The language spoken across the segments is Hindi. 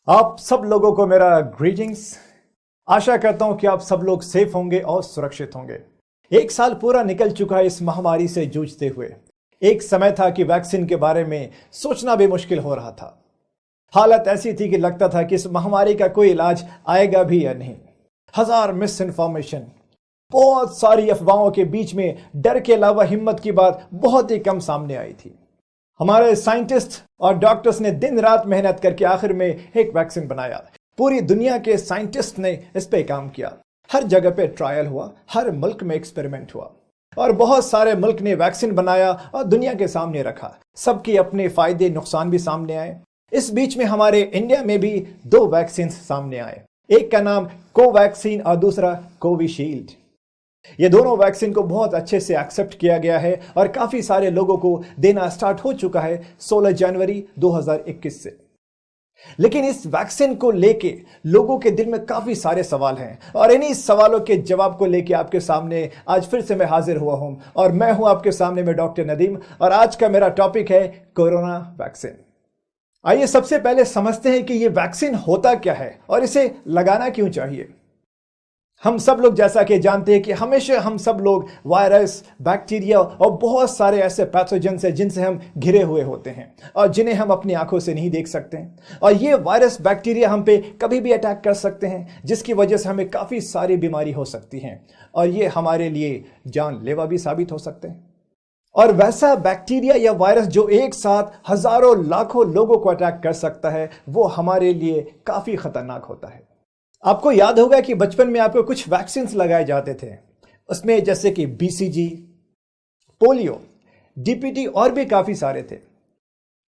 आप सब लोगों को मेरा ग्रीटिंग्स। आशा करता हूं कि आप सब लोग सेफ होंगे और सुरक्षित होंगे। एक साल पूरा निकल चुका है इस महामारी से जूझते हुए। एक समय था कि वैक्सीन के बारे में सोचना भी मुश्किल हो रहा था। हालत ऐसी थी कि लगता था कि इस महामारी का कोई इलाज आएगा भी या नहीं। हजार मिस इन्फॉर्मेशन, बहुत सारी अफवाहों के बीच में डर के अलावा हिम्मत की बात बहुत ही कम सामने आई थी। हमारे साइंटिस्ट और डॉक्टर्स ने दिन रात मेहनत करके आखिर में एक वैक्सीन बनाया। पूरी दुनिया के साइंटिस्ट ने इस पे काम किया। हर जगह पे ट्रायल हुआ, हर मुल्क में एक्सपेरिमेंट हुआ और बहुत सारे मुल्क ने वैक्सीन बनाया और दुनिया के सामने रखा। सबके अपने फायदे नुकसान भी सामने आए। इस बीच में हमारे इंडिया में भी दो वैक्सीन सामने आए। एक का नाम कोवैक्सीन और दूसरा कोविशील्ड। ये दोनों वैक्सीन को बहुत अच्छे से एक्सेप्ट किया गया है और काफी सारे लोगों को देना स्टार्ट हो चुका है 16 जनवरी 2021 से। लेकिन इस वैक्सीन को लेके लोगों के दिल में काफी सारे सवाल हैं और इन्हीं सवालों के जवाब को लेके आपके सामने आज फिर से मैं हाजिर हुआ हूं और मैं हूं आपके सामने में डॉक्टर नदीम और आज का मेरा टॉपिक है कोरोना वैक्सीन। आइए सबसे पहले समझते हैं कि ये वैक्सीन होता क्या है और इसे लगाना क्यों चाहिए। हम सब लोग जैसा कि जानते हैं कि हमेशा हम सब लोग वायरस, बैक्टीरिया और बहुत सारे ऐसे पैथोजेंस हैं जिनसे हम घिरे हुए होते हैं और जिन्हें हम अपनी आंखों से नहीं देख सकते हैं। और ये वायरस, बैक्टीरिया हम पे कभी भी अटैक कर सकते हैं जिसकी वजह से हमें काफ़ी सारी बीमारी हो सकती हैं और ये हमारे लिए जानलेवा भी साबित हो सकते हैं। और वैसा बैक्टीरिया या वायरस जो एक साथ हजारों लाखों लोगों को अटैक कर सकता है वो हमारे लिए काफ़ी खतरनाक होता है। आपको याद होगा कि बचपन में आपको कुछ वैक्सीन लगाए जाते थे। उसमें जैसे कि बीसीजी, पोलियो, डीपीटी और भी काफी सारे थे।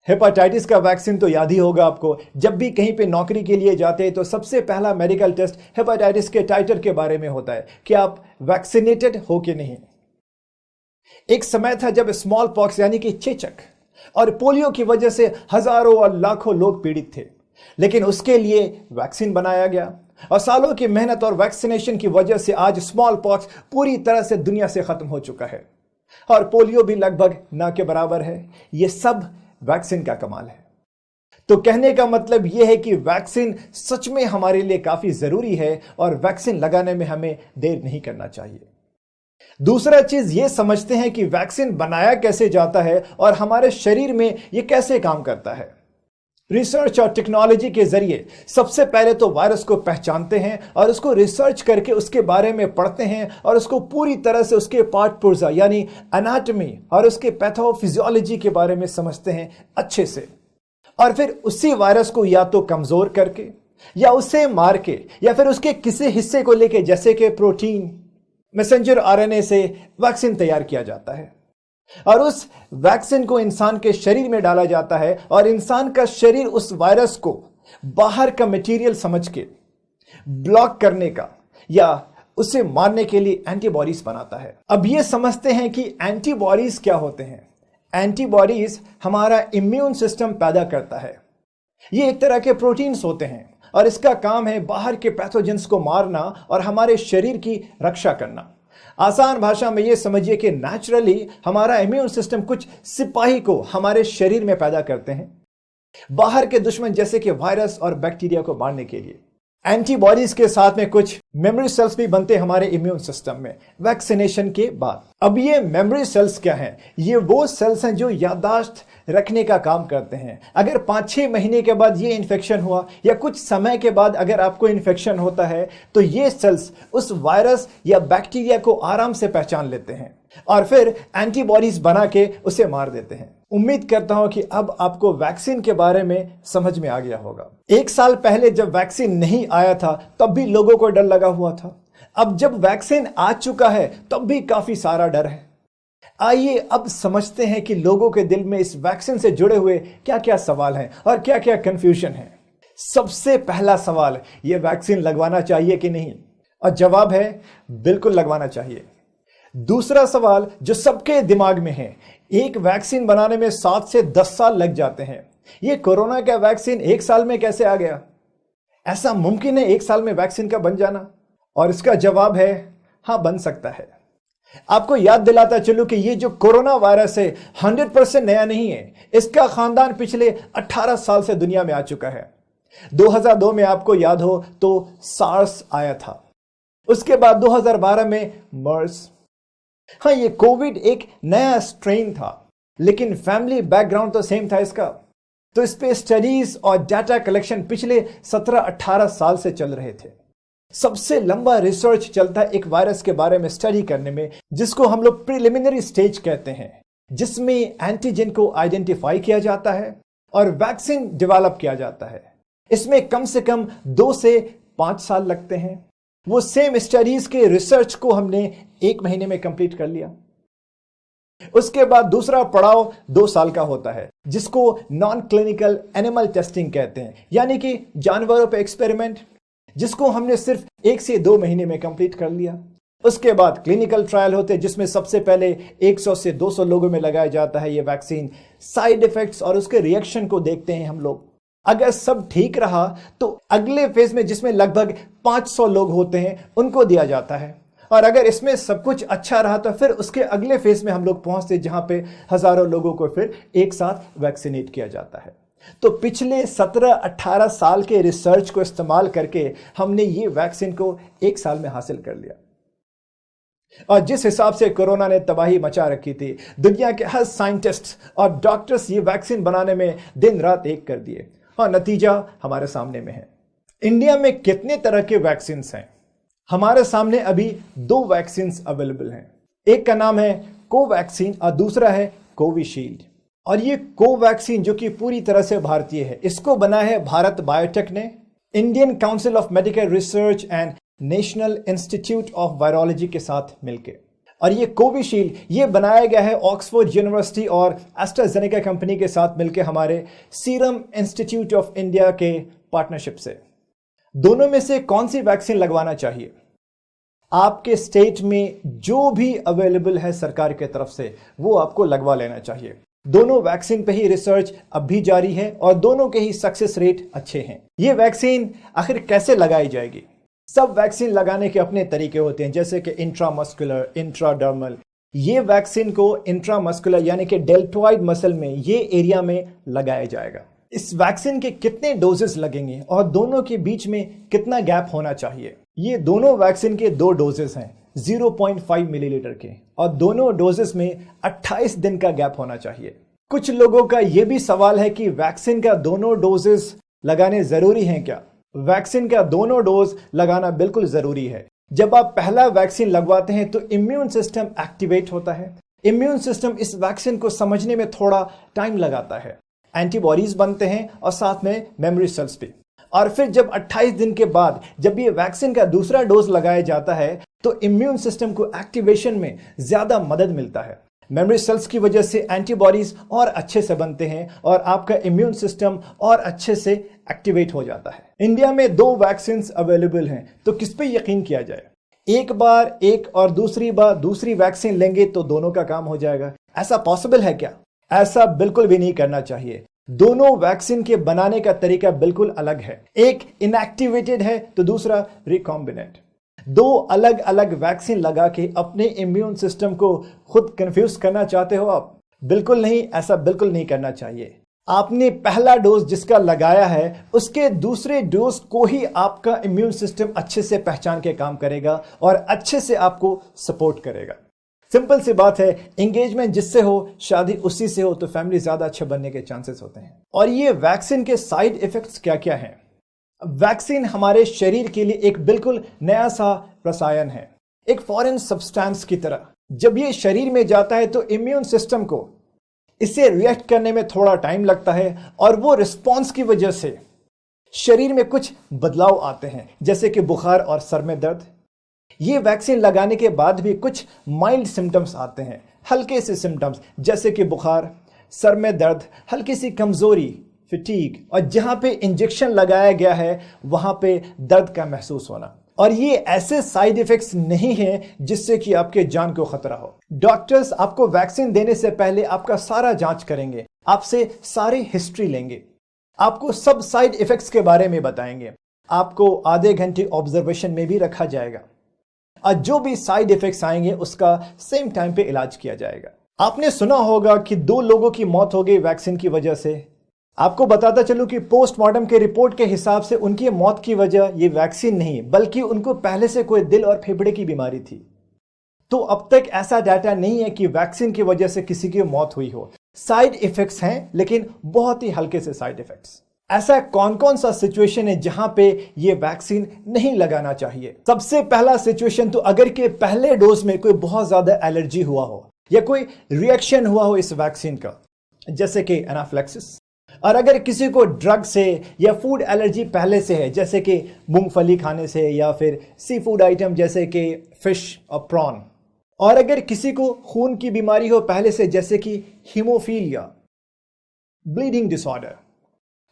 हेपेटाइटिस का वैक्सीन तो याद ही होगा आपको। जब भी कहीं पे नौकरी के लिए जाते हैं तो सबसे पहला मेडिकल टेस्ट हेपेटाइटिस के टाइटर के बारे में होता है कि आप वैक्सीनेटेड हो कि नहीं। एक समय था जब स्मॉल पॉक्स यानी कि चेचक और पोलियो की वजह से हजारों और लाखों लोग पीड़ित थे, लेकिन उसके लिए वैक्सीन बनाया गया और सालों की मेहनत और वैक्सीनेशन की वजह से आज स्मॉल पॉक्स पूरी तरह से दुनिया से खत्म हो चुका है और पोलियो भी लगभग ना के बराबर है। यह सब वैक्सीन का कमाल है। तो कहने का मतलब यह है कि वैक्सीन सच में हमारे लिए काफी जरूरी है और वैक्सीन लगाने में हमें देर नहीं करना चाहिए। दूसरा चीज ये समझते हैं कि वैक्सीन बनाया कैसे जाता है और हमारे शरीर में यह कैसे काम करता है। रिसर्च और टेक्नोलॉजी के जरिए सबसे पहले तो वायरस को पहचानते हैं और उसको रिसर्च करके उसके बारे में पढ़ते हैं और उसको पूरी तरह से उसके पार्ट पुर्जा यानी एनाटॉमी और उसके पैथोफिजियोलॉजी के बारे में समझते हैं अच्छे से। और फिर उसी वायरस को या तो कमजोर करके या उसे मार के या फिर उसके किसी हिस्से को लेके जैसे कि प्रोटीन, मैसेंजर आरएनए से वैक्सीन तैयार किया जाता है और उस वैक्सीन को इंसान के शरीर में डाला जाता है और इंसान का शरीर उस वायरस को बाहर का मटेरियल समझ के ब्लॉक करने का या उसे मारने के लिए एंटीबॉडीज बनाता है। अब ये समझते हैं कि एंटीबॉडीज क्या होते हैं। एंटीबॉडीज हमारा इम्यून सिस्टम पैदा करता है। ये एक तरह के प्रोटीन्स होते हैं और इसका काम है बाहर के पैथोजेंस को मारना और हमारे शरीर की रक्षा करना। आसान भाषा में ये समझिए कि नेचुरली हमारा इम्यून सिस्टम कुछ सिपाही को हमारे शरीर में पैदा करते हैं बाहर के दुश्मन जैसे कि वायरस और बैक्टीरिया को मारने के लिए। एंटीबॉडीज के साथ में कुछ मेमोरी सेल्स भी बनते हैं हमारे इम्यून सिस्टम में वैक्सीनेशन के बाद। अब ये मेमोरी सेल्स क्या हैं? ये वो सेल्स हैं जो याददाश्त रखने का काम करते हैं। अगर 5-6 महीने के बाद ये इन्फेक्शन हुआ या कुछ समय के बाद अगर आपको इन्फेक्शन होता है तो ये सेल्स उस वायरस या बैक्टीरिया को आराम से पहचान लेते हैं और फिर एंटीबॉडीज बना के उसे मार देते हैं। उम्मीद करता हूं कि अब आपको वैक्सीन के बारे में समझ में आ गया होगा। एक साल पहले जब वैक्सीन नहीं आया था तब भी लोगों को डर लगा हुआ था। अब जब वैक्सीन आ चुका है तब भी काफी सारा डर है। आइए अब समझते हैं कि लोगों के दिल में इस वैक्सीन से जुड़े हुए क्या क्या सवाल हैं और क्या क्या कंफ्यूजन है। सबसे पहला सवाल, यह वैक्सीन लगवाना चाहिए कि नहीं? और जवाब है बिल्कुल लगवाना चाहिए। दूसरा सवाल जो सबके दिमाग में है, एक वैक्सीन बनाने में 7 से 10 साल लग जाते हैं। यह कोरोना का वैक्सीन 1 साल में कैसे आ गया? ऐसा मुमकिन है 1 साल में वैक्सीन का बन जाना? और इसका जवाब है हां, बन सकता है। आपको याद दिलाता चलूं कि ये जो कोरोना वायरस है 100% नया नहीं है। इसका खानदान पिछले 18 साल से दुनिया में आ चुका है। 2002 में आपको याद हो तो सार्स आया था, उसके बाद 2012 में मर्स। हाँ, ये कोविड एक नया स्ट्रेन था, लेकिन फैमिली बैकग्राउंड तो सेम था इसका। तो इस पे स्टडीज और डाटा कलेक्शन पिछले 17-18 साल से चल रहे थे। सबसे लंबा रिसर्च चलता है एक वायरस के बारे में स्टडी करने में, जिसको हम लोग प्रिलिमिनरी स्टेज कहते हैं, जिसमें एंटीजन को आइडेंटिफाई किया जाता है और वैक्सीन डेवलप किया जाता है। इसमें कम से कम 2 से 5 साल लगते हैं। वो सेम स्टडीज के रिसर्च को हमने 1 महीने में कंप्लीट कर लिया। उसके बाद दूसरा पड़ाव 2 साल का होता है, जिसको नॉन क्लिनिकल एनिमल टेस्टिंग कहते हैं, यानी कि जानवरों पे एक्सपेरिमेंट, जिसको हमने सिर्फ 1 से 2 महीने में कंप्लीट कर लिया। उसके बाद क्लिनिकल ट्रायल होते हैं, जिसमें सबसे पहले 100 से 200 लोगों में लगाया जाता है ये वैक्सीन। साइड इफेक्ट्स और उसके रिएक्शन को देखते हैं हम लोग। अगर सब ठीक रहा तो अगले फेज में, जिसमें लगभग 500 लोग होते हैं, उनको दिया जाता है। और अगर इसमें सब कुछ अच्छा रहा तो फिर उसके अगले फेज में हम लोग पहुंचते, जहां पे हजारों लोगों को फिर एक साथ वैक्सीनेट किया जाता है। तो पिछले 17-18 साल के रिसर्च को इस्तेमाल करके हमने ये वैक्सीन को 1 साल में हासिल कर लिया। और जिस हिसाब से कोरोना ने तबाही मचा रखी थी, दुनिया के हर साइंटिस्ट और डॉक्टर्स ये वैक्सीन बनाने में दिन रात एक कर दिए, और नतीजा हमारे सामने में है। इंडिया में कितने तरह के वैक्सीन हैं? हमारे सामने अभी 2 वैक्सीन अवेलेबल हैं। एक का नाम है कोवैक्सीन और दूसरा है कोविशील्ड। और ये कोवैक्सीन जो कि पूरी तरह से भारतीय है, इसको बनाया है भारत बायोटेक ने, Indian council of medical research and national institute of virology के साथ मिलकर। और ये कोविशील्ड ये बनाया गया है ऑक्सफोर्ड यूनिवर्सिटी और एस्ट्राजेनेका कंपनी के साथ मिलकर हमारे सीरम इंस्टीट्यूट ऑफ इंडिया के पार्टनरशिप से। दोनों में से कौन सी वैक्सीन लगवाना चाहिए? आपके स्टेट में जो भी अवेलेबल है सरकार की तरफ से, वो आपको लगवा लेना चाहिए। दोनों वैक्सीन पे ही रिसर्च अब भी जारी है और दोनों के ही सक्सेस रेट अच्छे हैं। ये वैक्सीन आखिर कैसे लगाई जाएगी? सब वैक्सीन लगाने के अपने तरीके होते हैं, जैसे कि इंट्रामस्कुलर, इंट्राडर्मल। ये वैक्सीन को इंट्रामस्कुलर यानी कि डेल्टॉइड मसल में, ये एरिया में लगाया जाएगा। इस वैक्सीन के कितने डोजेस लगेंगे और दोनों के बीच में कितना गैप होना चाहिए? ये दोनों वैक्सीन के 2 डोजेस हैं 0.5 मिलीलीटर के, और दोनों डोजेस में 28 दिन का गैप होना चाहिए। कुछ लोगों का यह भी सवाल है कि वैक्सीन का दोनों डोजेस लगाने जरूरी हैं क्या? वैक्सीन का दोनों डोज लगाना बिल्कुल जरूरी है। जब आप पहला वैक्सीन लगवाते हैं तो इम्यून सिस्टम एक्टिवेट होता है। इम्यून सिस्टम इस वैक्सीन को समझने में थोड़ा टाइम लगाता है। एंटीबॉडीज बनते हैं और साथ में मेमोरी सेल्स भी। और फिर जब 28 दिन के बाद जब ये वैक्सीन का दूसरा डोज लगाया जाता है तो इम्यून सिस्टम को एक्टिवेशन में ज्यादा मदद मिलता है। मेमोरी सेल्स की वजह से एंटीबॉडीज और अच्छे से बनते हैं और आपका इम्यून सिस्टम और अच्छे से एक्टिवेट हो जाता है। इंडिया में 2 वैक्सीन अवेलेबल हैं, तो किस पे यकीन किया जाए? एक बार एक और दूसरी बार दूसरी वैक्सीन लेंगे तो दोनों का काम हो जाएगा? ऐसा पॉसिबल है क्या? ऐसा बिल्कुल भी नहीं करना चाहिए। दोनों वैक्सीन के बनाने का तरीका बिल्कुल अलग है। एक इनएक्टिवेटेड है तो दूसरा रिकॉम्बिनेंट। 2 अलग अलग वैक्सीन लगा के अपने इम्यून सिस्टम को खुद कंफ्यूज करना चाहते हो आप? बिल्कुल नहीं, ऐसा बिल्कुल नहीं करना चाहिए। आपने पहला डोज जिसका लगाया है उसके दूसरे डोज को ही आपका इम्यून सिस्टम अच्छे से पहचान के काम करेगा और अच्छे से आपको सपोर्ट करेगा। सिंपल सी बात है, एंगेजमेंट जिससे हो शादी उसी से हो, तो फैमिली ज्यादा अच्छे बनने के चांसेस होते हैं। और ये वैक्सीन के साइड इफेक्ट्स क्या क्या हैं? वैक्सीन हमारे शरीर के लिए एक बिल्कुल नया सा रसायन है, एक फॉरेन सब्सटेंस की तरह। जब ये शरीर में जाता है तो इम्यून सिस्टम को इसे रिएक्ट करने में थोड़ा टाइम लगता है और वो रिस्पॉन्स की वजह से शरीर में कुछ बदलाव आते हैं, जैसे कि बुखार और सर में दर्द। ये वैक्सीन लगाने के बाद भी कुछ माइल्ड सिम्टम्स आते हैं, हल्के से सिम्टम्स, जैसे कि बुखार, सर में दर्द, हल्की सी कमजोरी, फिटीग, और जहां पे इंजेक्शन लगाया गया है वहां पे दर्द का महसूस होना। और ये ऐसे साइड इफेक्ट्स नहीं हैं जिससे कि आपके जान को खतरा हो। डॉक्टर्स आपको वैक्सीन देने से पहले आपका सारा जांच करेंगे, आपसे सारी हिस्ट्री लेंगे, आपको सब साइड इफेक्ट्स के बारे में बताएंगे, आपको आधे घंटे ऑब्जर्वेशन में भी रखा जाएगा और जो भी साइड इफेक्ट्स आएंगे उसका सेम टाइम पे इलाज किया जाएगा। आपने सुना होगा कि 2 लोगों की मौत हो गई वैक्सीन की वजह से। आपको बताता चलूं कि पोस्टमार्टम के रिपोर्ट के हिसाब से उनकी मौत की वजह ये वैक्सीन नहीं, बल्कि उनको पहले से कोई दिल और फेफड़े की बीमारी थी। तो अब तक ऐसा डाटा नहीं है कि वैक्सीन की वजह से किसी की मौत हुई हो। साइड इफेक्ट्स हैं, लेकिन बहुत ही हल्के से साइड इफेक्ट्स। ऐसा कौन कौन सा सिचुएशन है जहां पे ये वैक्सीन नहीं लगाना चाहिए? सबसे पहला सिचुएशन तो अगर के पहले डोज में कोई बहुत ज्यादा एलर्जी हुआ हो या कोई रिएक्शन हुआ हो इस वैक्सीन का, जैसे कि एनाफ्लेक्सिस। और अगर किसी को ड्रग से या फूड एलर्जी पहले से है, जैसे कि मूंगफली खाने से या फिर सी फूड आइटम जैसे कि फिश और प्रॉन। और अगर किसी को खून की बीमारी हो पहले से, जैसे कि हीमोफीलिया, ब्लीडिंग डिसऑर्डर,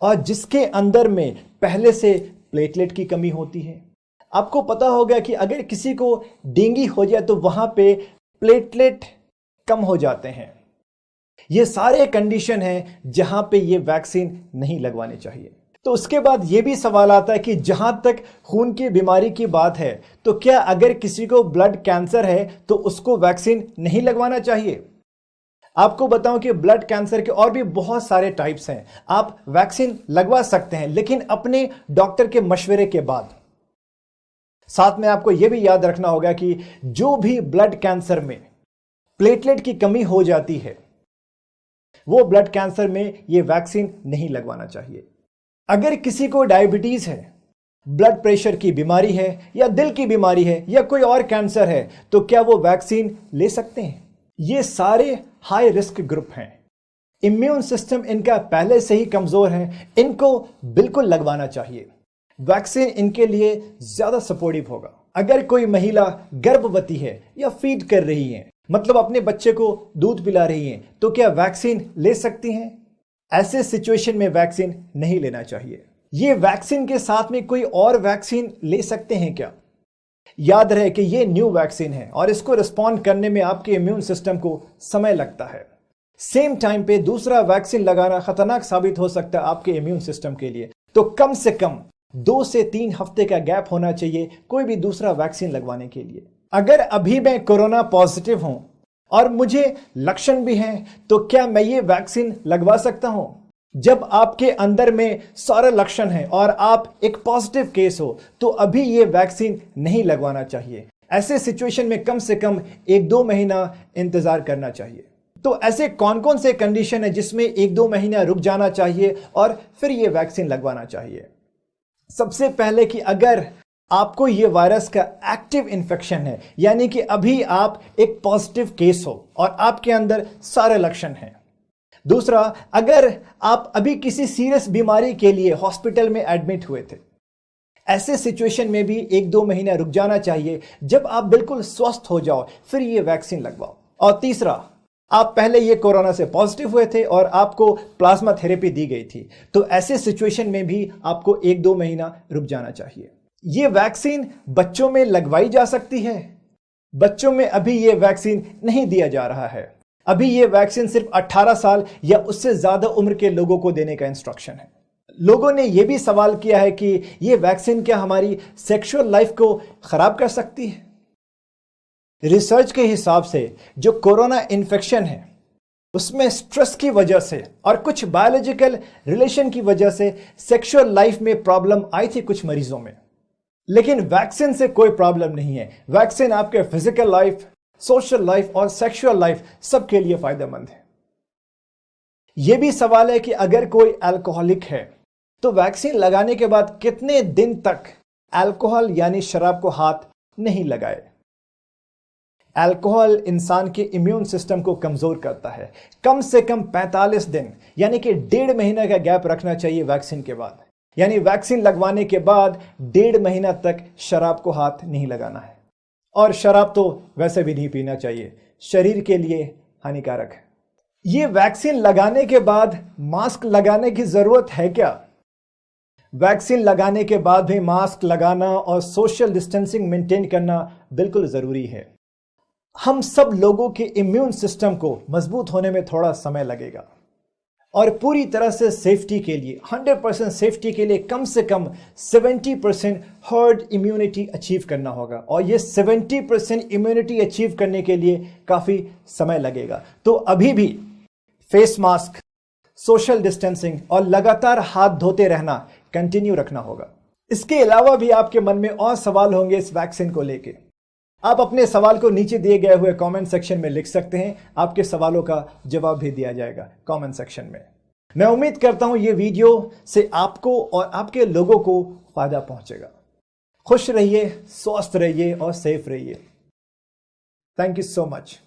और जिसके अंदर में पहले से प्लेटलेट की कमी होती है। आपको पता होगा कि अगर किसी को डेंगू हो जाए तो वहां पे प्लेटलेट कम हो जाते हैं। ये सारे कंडीशन हैं जहां पे ये वैक्सीन नहीं लगवानी चाहिए। तो उसके बाद ये भी सवाल आता है कि जहां तक खून की बीमारी की बात है, तो क्या अगर किसी को ब्लड कैंसर है तो उसको वैक्सीन नहीं लगवाना चाहिए? आपको बताऊं कि ब्लड कैंसर के और भी बहुत सारे टाइप्स हैं। आप वैक्सीन लगवा सकते हैं, लेकिन अपने डॉक्टर के मशवरे के बाद। साथ में आपको यह भी याद रखना होगा कि जो भी ब्लड कैंसर में प्लेटलेट की कमी हो जाती है, वो ब्लड कैंसर में यह वैक्सीन नहीं लगवाना चाहिए। अगर किसी को डायबिटीज है, ब्लड प्रेशर की बीमारी है, या दिल की बीमारी है, या कोई और कैंसर है, तो क्या वो वैक्सीन ले सकते हैं? ये सारे हाई रिस्क ग्रुप हैं। इम्यून सिस्टम इनका पहले से ही कमजोर है, इनको बिल्कुल लगवाना चाहिए। वैक्सीन इनके लिए ज्यादा सपोर्टिव होगा। अगर कोई महिला गर्भवती है या फीड कर रही है, मतलब अपने बच्चे को दूध पिला रही है, तो क्या वैक्सीन ले सकती हैं? ऐसे सिचुएशन में वैक्सीन नहीं लेना चाहिए। ये वैक्सीन के साथ में कोई और वैक्सीन ले सकते हैं क्या? याद रहे कि ये न्यू वैक्सीन है और इसको रिस्पॉन्ड करने में आपके इम्यून सिस्टम को समय लगता है। सेम टाइम पे दूसरा वैक्सीन लगाना खतरनाक साबित हो सकता है आपके इम्यून सिस्टम के लिए। तो कम से कम 2 से 3 हफ्ते का गैप होना चाहिए कोई भी दूसरा वैक्सीन लगवाने के लिए। अगर अभी मैं कोरोना पॉजिटिव हूं और मुझे लक्षण भी हैं, तो क्या मैं ये वैक्सीन लगवा सकता हूं? जब आपके अंदर में सारे लक्षण हैं और आप एक पॉजिटिव केस हो, तो अभी ये वैक्सीन नहीं लगवाना चाहिए। ऐसे सिचुएशन में कम से कम 1-2 महीना इंतजार करना चाहिए। तो ऐसे कौन कौन से कंडीशन है जिसमें 1-2 महीना रुक जाना चाहिए और फिर ये वैक्सीन लगवाना चाहिए? सबसे पहले कि अगर आपको ये वायरस का एक्टिव इन्फेक्शन है, यानी कि अभी आप एक पॉजिटिव केस हो और आपके अंदर सारे लक्षण हैं। दूसरा, अगर आप अभी किसी सीरियस बीमारी के लिए हॉस्पिटल में एडमिट हुए थे, ऐसे सिचुएशन में भी 1-2 महीना रुक जाना चाहिए। जब आप बिल्कुल स्वस्थ हो जाओ फिर ये वैक्सीन लगवाओ। और तीसरा, आप पहले ये कोरोना से पॉजिटिव हुए थे और आपको प्लाज्मा थेरेपी दी गई थी, तो ऐसे सिचुएशन में भी आपको 1-2 महीना रुक जाना चाहिए। ये वैक्सीन बच्चों में लगवाई जा सकती है। बच्चों में अभी ये वैक्सीन नहीं दिया जा रहा है। अभी ये वैक्सीन सिर्फ 18 साल या उससे ज्यादा उम्र के लोगों को देने का इंस्ट्रक्शन है। लोगों ने यह भी सवाल किया है कि ये वैक्सीन क्या हमारी सेक्सुअल लाइफ को खराब कर सकती है? रिसर्च के हिसाब से जो कोरोना इन्फेक्शन है उसमें स्ट्रेस की वजह से और कुछ बायोलॉजिकल रिलेशन की वजह से सेक्सुअल लाइफ में प्रॉब्लम आई थी कुछ मरीजों में, लेकिन वैक्सीन से कोई प्रॉब्लम नहीं है। वैक्सीन आपके फिजिकल लाइफ, सोशल लाइफ और सेक्सुअल लाइफ सबके लिए फायदेमंद है। यह भी सवाल है कि अगर कोई अल्कोहलिक है तो वैक्सीन लगाने के बाद कितने दिन तक अल्कोहल यानी शराब को हाथ नहीं लगाए। अल्कोहल इंसान के इम्यून सिस्टम को कमजोर करता है। कम से कम 45 दिन यानी कि 1.5 महीना का गैप रखना चाहिए वैक्सीन के बाद। यानी वैक्सीन लगवाने के बाद 1.5 महीना तक शराब को हाथ नहीं लगाना है। और शराब तो वैसे भी नहीं पीना चाहिए, शरीर के लिए हानिकारक है। ये वैक्सीन लगाने के बाद मास्क लगाने की जरूरत है क्या? वैक्सीन लगाने के बाद भी मास्क लगाना और सोशल डिस्टेंसिंग मेंटेन करना बिल्कुल जरूरी है। हम सब लोगों के इम्यून सिस्टम को मजबूत होने में थोड़ा समय लगेगा और पूरी तरह से सेफ्टी के लिए 100% सेफ्टी के लिए कम से कम 70% हर्ड इम्यूनिटी अचीव करना होगा। और ये 70% इम्यूनिटी अचीव करने के लिए काफ़ी समय लगेगा। तो अभी भी फेस मास्क, सोशल डिस्टेंसिंग और लगातार हाथ धोते रहना कंटिन्यू रखना होगा। इसके अलावा भी आपके मन में और सवाल होंगे इस वैक्सीन को लेके। आप अपने सवाल को नीचे दिए गए हुए कमेंट सेक्शन में लिख सकते हैं। आपके सवालों का जवाब भी दिया जाएगा कमेंट सेक्शन में। मैं उम्मीद करता हूं ये वीडियो से आपको और आपके लोगों को फायदा पहुंचेगा। खुश रहिए, स्वस्थ रहिए और सेफ रहिए। Thank you so much.